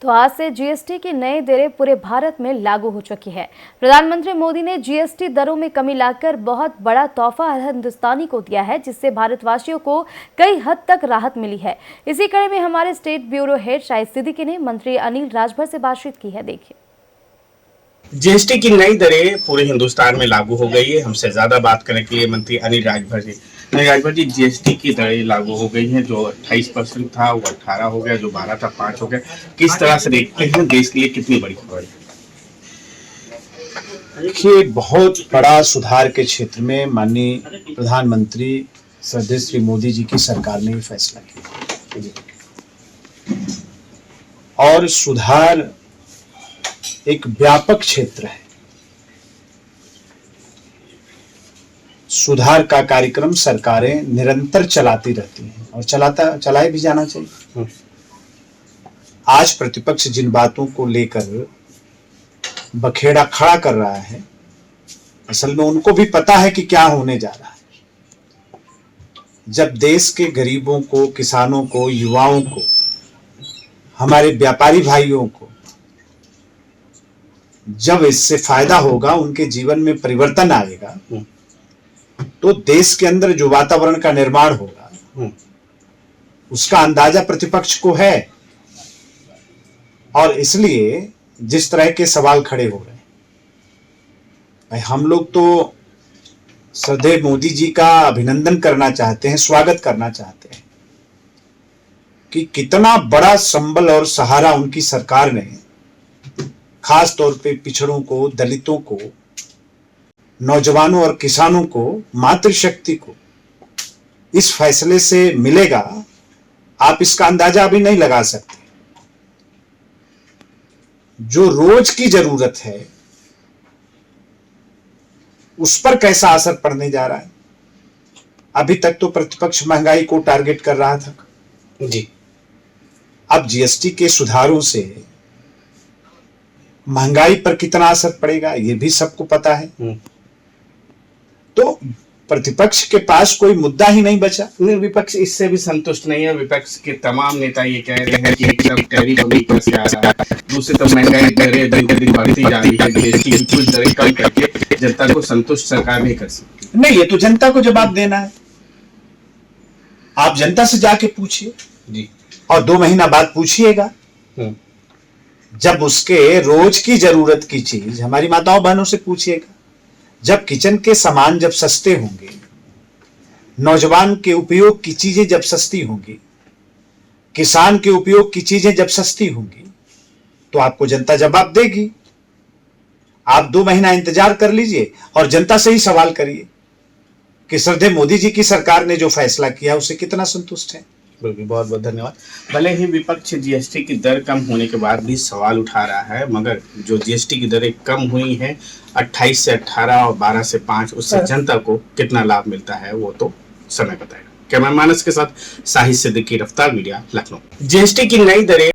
तो आज से जीएसटी की नई दरें पूरे भारत में लागू हो चुकी है। प्रधानमंत्री मोदी ने जीएसटी दरों में कमी लाकर बहुत बड़ा तोहफा हिंदुस्तानी को दिया है, जिससे भारतवासियों को कई हद तक राहत मिली है। इसी कड़ी में हमारे state bureau head Shahid Siddiqui ने मंत्री अनिल राजभर से बातचीत की है। देखिए। जीएसटी की नई दरें पूरे हिंदुस्तान में लागू हो गई है। हमसे ज्यादा बात करने के लिए मंत्री अनिल राजभर जी। अनिल राजभर जी, जीएसटी की दरें लागू हो गई हैं। जो 28% था वो 18 हो गया, जो 12 था 5 हो गया। किस तरह से देखते हैं, देश के लिए कितनी बड़ी खबर है? देखिए, बहुत बड़ा सुधार के क्षेत्र में माननीय प्रधानमंत्री श्रद्धेय श्री मोदी जी की सरकार ने फैसला किया और सुधार एक व्यापक क्षेत्र है। सुधार का कार्यक्रम सरकारें निरंतर चलाती रहती हैं और चलाए भी जाना चाहिए। आज प्रतिपक्ष जिन बातों को लेकर बखेड़ा खड़ा कर रहा है, असल में उनको भी पता है कि क्या होने जा रहा है। जब देश के गरीबों को, किसानों को, युवाओं को, हमारे व्यापारी भाइयों को जब इससे फायदा होगा, उनके जीवन में परिवर्तन आएगा, तो देश के अंदर जो वातावरण का निर्माण होगा उसका अंदाजा प्रतिपक्ष को है। और इसलिए जिस तरह के सवाल खड़े हो रहे हैं, हम लोग तो श्रद्धेय मोदी जी का अभिनंदन करना चाहते हैं, स्वागत करना चाहते हैं कि कितना बड़ा संबल और सहारा उनकी सरकार ने खास तौर पे पिछड़ों को, दलितों को, नौजवानों और किसानों को, मातृशक्ति को इस फैसले से मिलेगा। आप इसका अंदाजा अभी नहीं लगा सकते। जो रोज की जरूरत है उस पर कैसा असर पड़ने जा रहा है। अभी तक तो प्रतिपक्ष महंगाई को टारगेट कर रहा था जी। अब जीएसटी के सुधारों से महंगाई पर कितना असर पड़ेगा ये भी सबको पता है। तो प्रतिपक्ष के पास कोई मुद्दा ही नहीं बचा। विपक्ष इससे भी संतुष्ट नहीं है। विपक्ष के तमाम नेता ये कह रहे हैं कि एकदम टैरिफ अभी कैसे आ रहा है, दूसरी तरफ महंगाई दरें दिन के दिन बढ़ती जा रही है, जीएसटी की कुछ दरें कम करके जनता को संतुष्ट सरकार नहीं कर सकती। नहीं, ये तो जनता को जवाब देना है। आप जनता से जाके पूछिए जी, और 2 महीना बाद पूछिएगा, जब उसके रोज की जरूरत की चीज, हमारी माताओं बहनों से पूछिएगा, जब किचन के सामान जब सस्ते होंगे, नौजवान के उपयोग की चीजें जब सस्ती होंगी, किसान के उपयोग की चीजें जब सस्ती होंगी, तो आपको जनता जवाब देगी। आप 2 महीना इंतजार कर लीजिए और जनता से ही सवाल करिए कि श्रद्धेय मोदी जी की सरकार ने जो फैसला किया उससे कितना संतुष्ट है। बिल्कुल, बहुत बहुत धन्यवाद। भले ही विपक्ष जीएसटी की दर कम होने के बाद भी सवाल उठा रहा है, मगर जो जीएसटी की दरें कम हुई हैं 28 से 18 और 12 से 5, उससे जनता को कितना लाभ मिलता है वो तो समय बताएगा। कैमरा मानस के साथ शाहिद सिद्दीकी, रफ्तार मीडिया, लखनऊ। जीएसटी की नई दरें